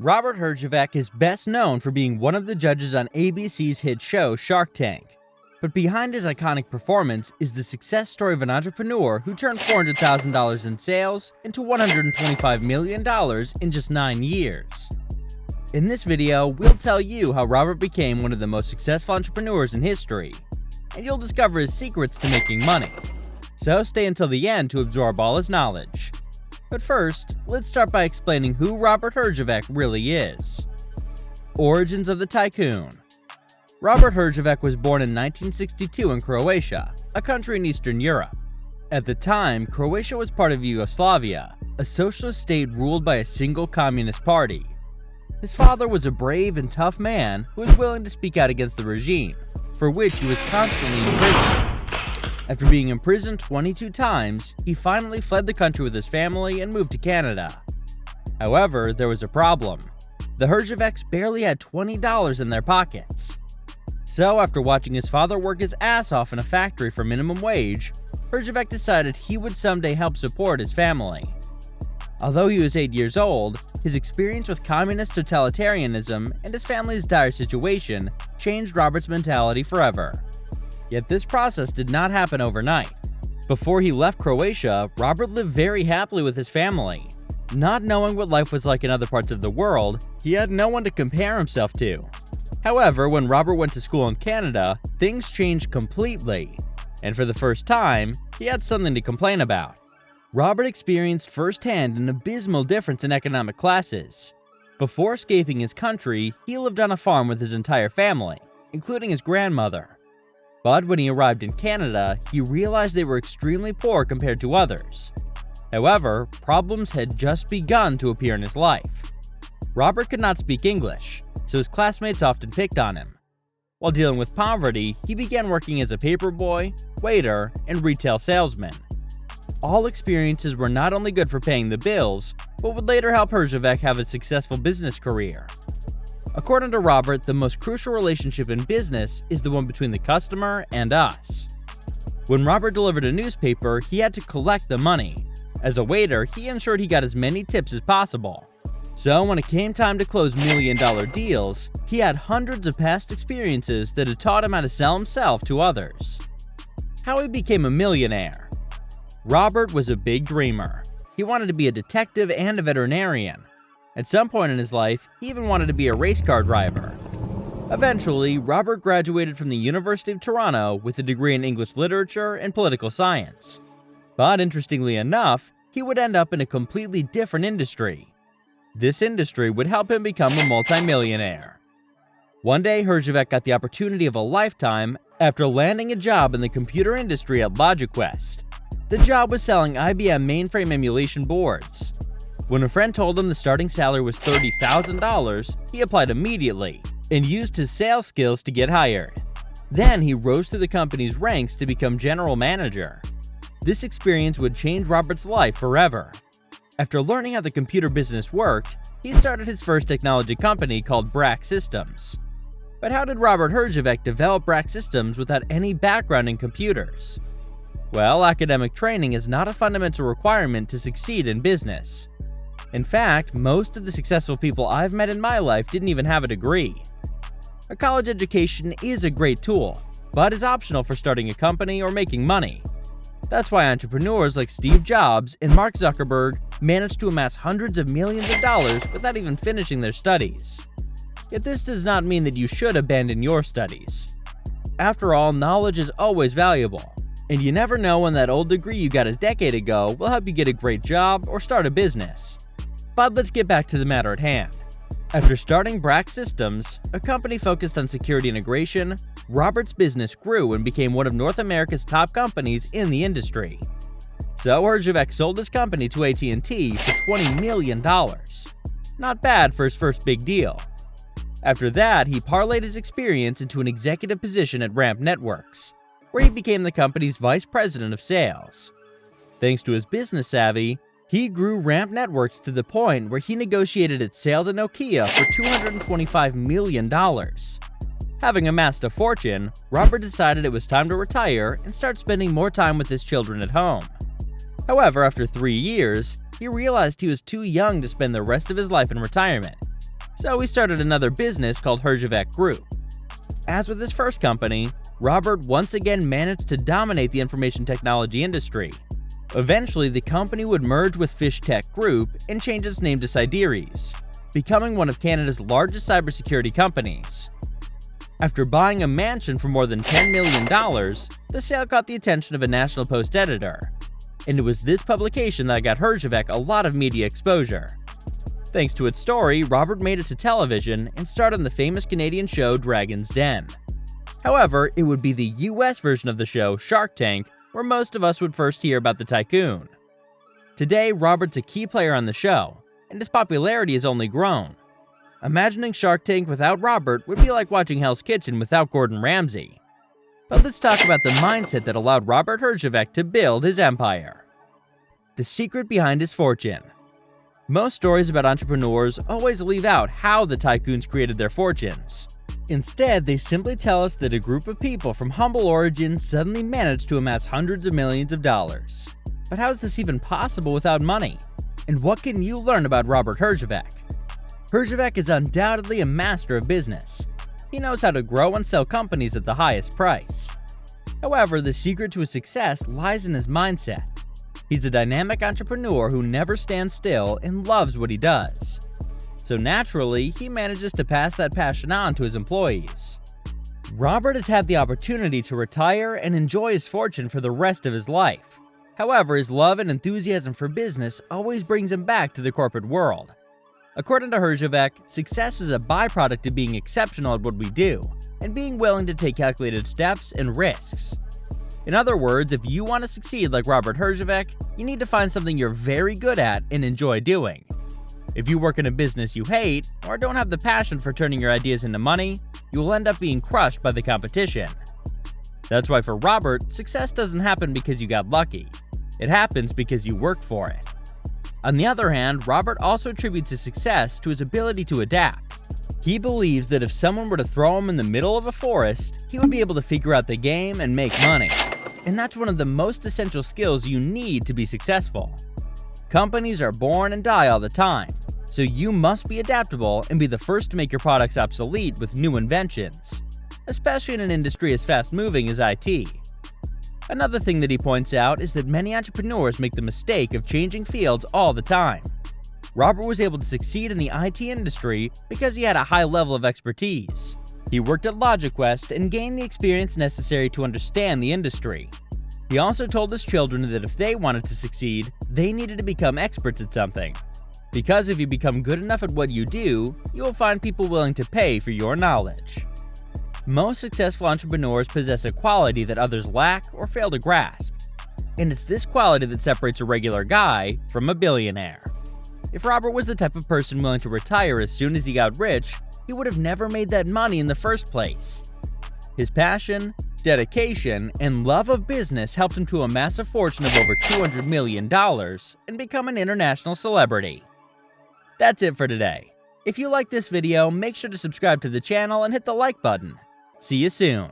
Robert Herjavec is best known for being one of the judges on ABC's hit show Shark Tank. But behind his iconic performance is the success story of an entrepreneur who turned $400,000 in sales into $125 million in just 9 years. In this video, we'll tell you how Robert became one of the most successful entrepreneurs in history, and you'll discover his secrets to making money. So stay until the end to absorb all his knowledge. But first, let's start by explaining who Robert Herjavec really is. Origins of the Tycoon. Robert Herjavec was born in 1962 in Croatia, a country in Eastern Europe. At the time, Croatia was part of Yugoslavia, a socialist state ruled by a single communist party. His father was a brave and tough man who was willing to speak out against the regime, for which he was constantly imprisoned. After being imprisoned 22 times, he finally fled the country with his family and moved to Canada. However, there was a problem. The Herjavecs barely had $20 in their pockets. So after watching his father work his ass off in a factory for minimum wage, Herjavec decided he would someday help support his family. Although he was 8 years old, his experience with communist totalitarianism and his family's dire situation changed Robert's mentality forever. Yet this process did not happen overnight. Before he left Croatia, Robert lived very happily with his family. Not knowing what life was like in other parts of the world, he had no one to compare himself to. However, when Robert went to school in Canada, things changed completely. And for the first time, he had something to complain about. Robert experienced firsthand an abysmal difference in economic classes. Before escaping his country, he lived on a farm with his entire family, including his grandmother. But when he arrived in Canada, he realized they were extremely poor compared to others. However, problems had just begun to appear in his life. Robert could not speak English, so his classmates often picked on him. While dealing with poverty, he began working as a paperboy, waiter, and retail salesman. All experiences were not only good for paying the bills, but would later help Herjavec have a successful business career. According to Robert, the most crucial relationship in business is the one between the customer and us. When Robert delivered a newspaper, he had to collect the money. As a waiter, he ensured he got as many tips as possible. So when it came time to close million-dollar deals, he had hundreds of past experiences that had taught him how to sell himself to others. How he became a millionaire. Robert was a big dreamer. He wanted to be a detective and a veterinarian. At some point in his life, he even wanted to be a race car driver. Eventually, Robert graduated from the University of Toronto with a degree in English literature and political science. But interestingly enough, he would end up in a completely different industry. This industry would help him become a multimillionaire. One day, Herjavec got the opportunity of a lifetime after landing a job in the computer industry at LogicQuest. The job was selling IBM mainframe emulation boards. When a friend told him the starting salary was $30,000, he applied immediately and used his sales skills to get hired. Then he rose through the company's ranks to become general manager. This experience would change Robert's life forever. After learning how the computer business worked, he started his first technology company called Brack Systems. But how did Robert Herjavec develop Brack Systems without any background in computers? Well, academic training is not a fundamental requirement to succeed in business. In fact, most of the successful people I've met in my life didn't even have a degree. A college education is a great tool, but is optional for starting a company or making money. That's why entrepreneurs like Steve Jobs and Mark Zuckerberg managed to amass hundreds of millions of dollars without even finishing their studies. Yet this does not mean that you should abandon your studies. After all, knowledge is always valuable, and you never know when that old degree you got a decade ago will help you get a great job or start a business. But let's get back to the matter at hand. After starting Brack Systems, a company focused on security integration, Robert's business grew and became one of North America's top companies in the industry. So Herjavec sold his company to AT&T for $20 million. Not bad for his first big deal. After that, he parlayed his experience into an executive position at Ramp Networks, where he became the company's vice president of sales. Thanks to his business savvy, he grew Ramp Networks to the point where he negotiated its sale to Nokia for $225 million. Having amassed a fortune, Robert decided it was time to retire and start spending more time with his children at home. However, after 3 years, he realized he was too young to spend the rest of his life in retirement, So he started another business called Herjavec Group. As with his first company, Robert once again managed to dominate the information technology industry. Eventually, the company would merge with Fish Tech Group and change its name to Sideres, becoming one of Canada's largest cybersecurity companies. After buying a mansion for more than $10 million, the sale caught the attention of a National Post editor, and it was this publication that got Herjavec a lot of media exposure. Thanks to its story, Robert made it to television and starred on the famous Canadian show Dragon's Den. However, it would be the US version of the show, Shark Tank, where most of us would first hear about the tycoon. Today, Robert's a key player on the show, and his popularity has only grown. Imagining Shark Tank without Robert would be like watching Hell's Kitchen without Gordon Ramsay. But let's talk about the mindset that allowed Robert Herjavec to build his empire. The secret behind his fortune. Most stories about entrepreneurs always leave out how the tycoons created their fortunes. Instead, they simply tell us that a group of people from humble origins suddenly managed to amass hundreds of millions of dollars. But how is this even possible without money? And what can you learn about Robert Herjavec? Herjavec is undoubtedly a master of business. He knows how to grow and sell companies at the highest price. However, the secret to his success lies in his mindset. He's a dynamic entrepreneur who never stands still and loves what he does. So naturally, he manages to pass that passion on to his employees. Robert has had the opportunity to retire and enjoy his fortune for the rest of his life. However, his love and enthusiasm for business always brings him back to the corporate world. According to Herjavec, success is a byproduct of being exceptional at what we do and being willing to take calculated steps and risks. In other words, if you want to succeed like Robert Herjavec, you need to find something you're very good at and enjoy doing. If you work in a business you hate, or don't have the passion for turning your ideas into money, you will end up being crushed by the competition. That's why for Robert, success doesn't happen because you got lucky. It happens because you worked for it. On the other hand, Robert also attributes his success to his ability to adapt. He believes that if someone were to throw him in the middle of a forest, he would be able to figure out the game and make money. And that's one of the most essential skills you need to be successful. Companies are born and die all the time, so you must be adaptable and be the first to make your products obsolete with new inventions, especially in an industry as fast-moving as IT. Another thing that he points out is that many entrepreneurs make the mistake of changing fields all the time. Robert was able to succeed in the IT industry because he had a high level of expertise. He worked at LogicQuest and gained the experience necessary to understand the industry. He also told his children that if they wanted to succeed, they needed to become experts at something. Because if you become good enough at what you do, you will find people willing to pay for your knowledge. Most successful entrepreneurs possess a quality that others lack or fail to grasp. And it's this quality that separates a regular guy from a billionaire. If Robert was the type of person willing to retire as soon as he got rich, he would have never made that money in the first place. His passion, dedication, and love of business helped him to amass a fortune of over $200 million and become an international celebrity. That's it for today. If you like this video, make sure to subscribe to the channel and hit the like button. See you soon.